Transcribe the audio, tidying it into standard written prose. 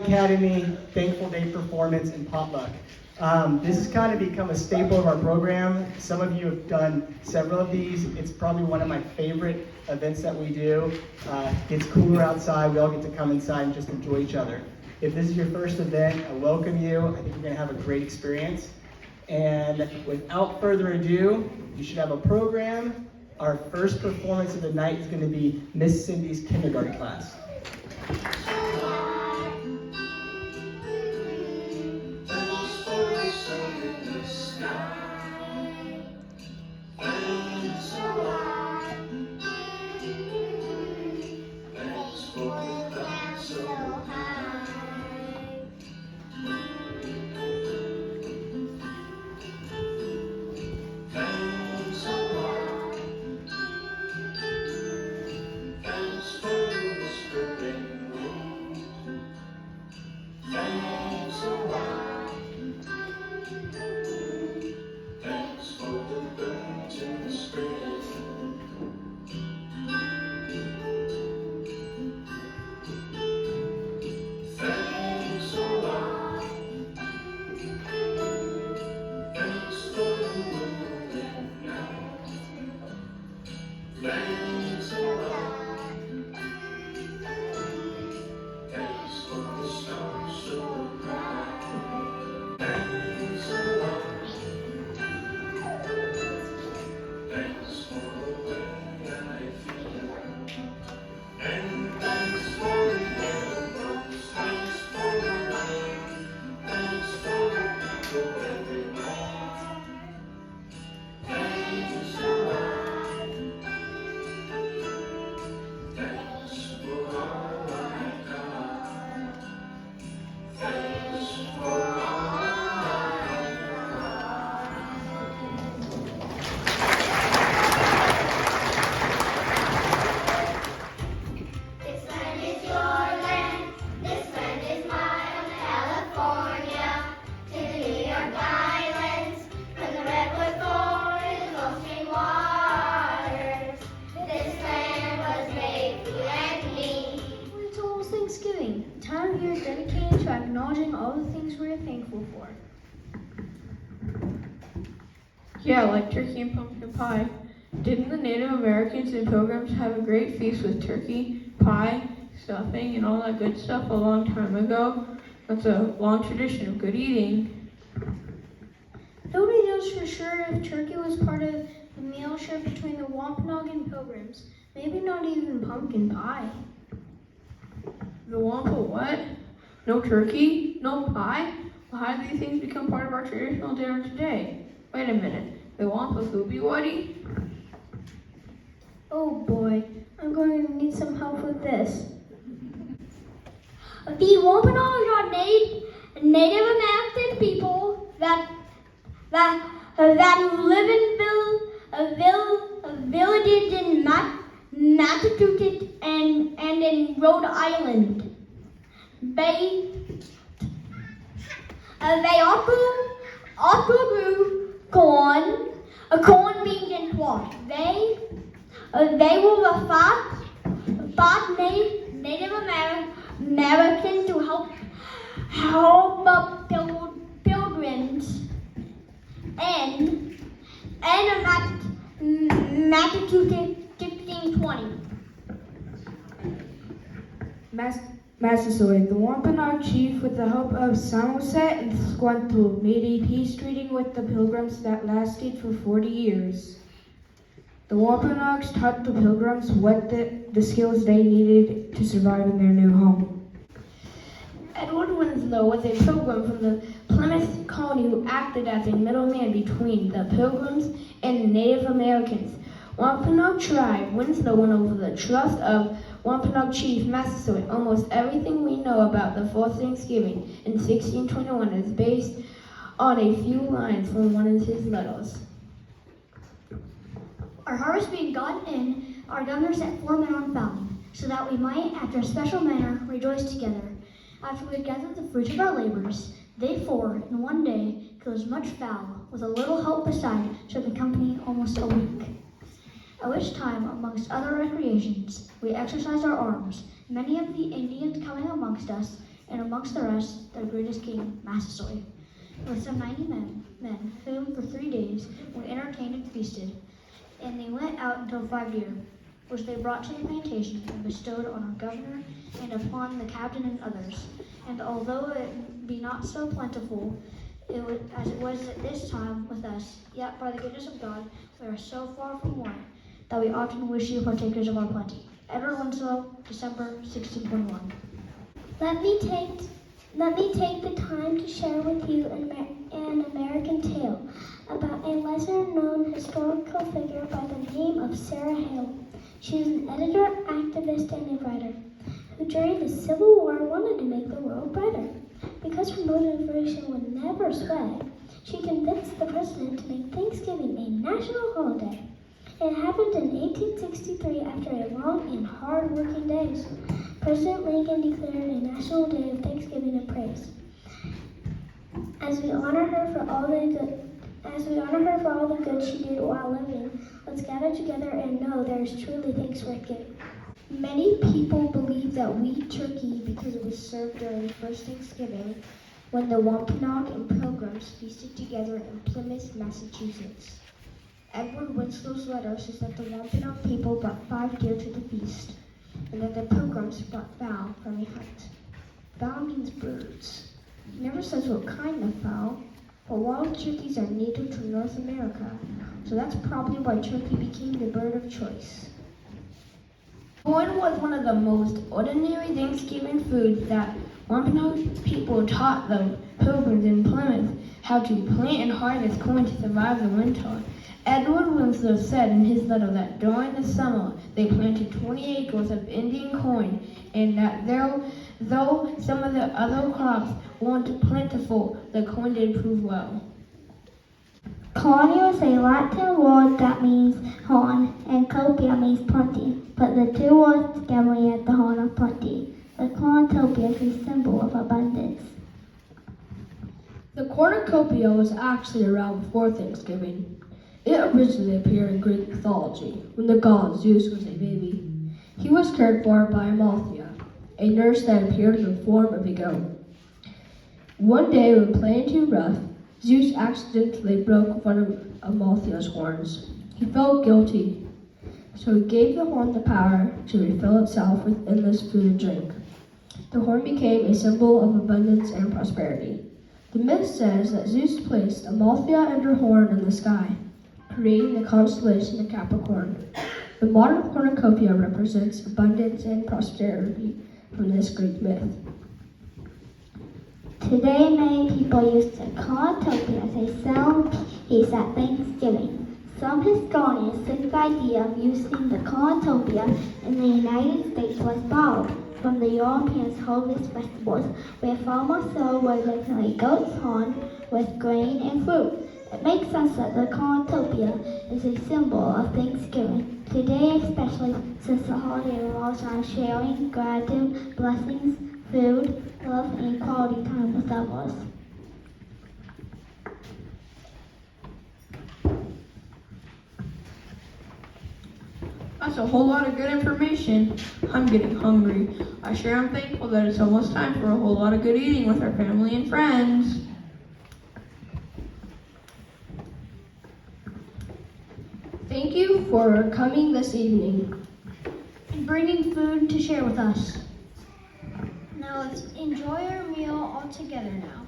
Academy, Thankful Day Performance, and Potluck. This has kind of become a staple of our program. Some of you have done several of these. It's probably one of my favorite events that we do. It's cooler outside. We all get to come inside and just enjoy each other. If this is your first event, I welcome you. I think you're going to have a great experience. And without further ado, you should have a program. Our first performance of the night is going to be Miss Cindy's kindergarten class. Yeah, like turkey and pumpkin pie. Didn't the Native Americans and Pilgrims have a great feast with turkey, pie, stuffing, and all that good stuff a long time ago? That's a long tradition of good eating. Nobody knows for sure if turkey was part of the meal shared between the Wampanoag and Pilgrims. Maybe not even pumpkin pie. The Wampa what? No turkey? No pie? Well, how did these things become part of our traditional dinner today? Wait a minute. The Wampa Foobie Woody? Oh boy, I'm going to need some help with this. The Wampanoag are Native American people that live in villages in Massachusetts and in Rhode Island. They also grew corn, beans, and squash. They were the first Native Americans to help pilgrims and Massachusetts 1620. Massasoit, the Wampanoag chief, with the help of Samoset and Squanto, made a peace treaty with the Pilgrims that lasted for 40 years. The Wampanoags taught the Pilgrims what the skills they needed to survive in their new home. Edward Winslow was a pilgrim from the Plymouth colony who acted as a middleman between the Pilgrims and the Native Americans. Wampanoag tribe. Winslow won over the trust of Wampanoag chief Massasoit. Almost everything we know about the fourth Thanksgiving in 1621 is based on a few lines from one of his letters. Our harvest being gotten in, our governor set 4 men on fountain, so that we might, after a special manner, rejoice together. After we had gathered the fruits of our labors, they 4, in one day, killed as much fowl, with a little help beside, took the company almost a week. At which time, amongst other recreations, we exercised our arms, many of the Indians coming amongst us, and amongst the rest, their greatest king, Massasoit. With some 90 men, whom for 3 days we entertained and feasted, and they went out until 5 deer, which they brought to the plantation and bestowed on our governor and upon the captain and others. And although it be not so plentiful as it was at this time with us, yet by the goodness of God we are so far from want that we often wish you partakers of our plenty. Edward Winslow, December 1621. Let me take the time to share with you an American tale about a lesser-known historical figure by the name of Sarah Hale. She was an editor, activist, and a writer who during the Civil War wanted to make the world brighter. Because her motivation would never sway, she convinced the president to make Thanksgiving a national holiday. It happened in 1863 after a long and hard-working days. President Lincoln declared a national day of thanksgiving and praise. As we honor her for all the good she did while living, let's gather together and know there is truly thanks worth giving. Many people believe that we eat turkey because it was served during the first Thanksgiving when the Wampanoag and Pilgrims feasted together in Plymouth, Massachusetts. Edward Winslow's letter says that the Wampanoag people brought 5 deer to the feast, and that the Pilgrims brought fowl from a hunt. Fowl means birds. It never says what kind of fowl, but wild turkeys are native to North America, so that's probably why turkey became the bird of choice. Corn was one of the most ordinary Thanksgiving foods that Wampanoag people taught the Pilgrims in Plymouth how to plant and harvest corn to survive the winter. Edward Winslow said in his letter that during the summer they planted 20 acres of Indian corn, and that though some of the other crops weren't plentiful, the corn did prove well. Corn is a Latin word that means horn, and copia means plenty, but the two words together make the horn of plenty. The cornucopia is a symbol of abundance. The cornucopia was actually around before Thanksgiving. It originally appeared in Greek mythology when the god Zeus was a baby. He was cared for by Amalthea, a nurse that appeared in the form of a goat. One day, when playing too rough, Zeus accidentally broke one of Amalthea's horns. He felt guilty, so he gave the horn the power to refill itself with endless food and drink. The horn became a symbol of abundance and prosperity. The myth says that Zeus placed Amalthea and her horn in the sky, creating the constellation of Capricorn. The modern cornucopia represents abundance and prosperity from this Greek myth. Today, many people use the cornucopia as a centerpiece at Thanksgiving. Some historians think the idea of using the cornucopia in the United States was borrowed from the European harvest festivals, where farmers celebrated a goat's horn with grain and fruit. It makes sense that the cornucopia is a symbol of Thanksgiving. Today, especially since the holiday revolves around sharing, gratitude, blessings, food, love, and quality time with others. That's a whole lot of good information. I'm getting hungry. I sure am thankful that it's almost time for a whole lot of good eating with our family and friends. Thank you for coming this evening. And bringing food to share with us. Now let's enjoy our meal all together now.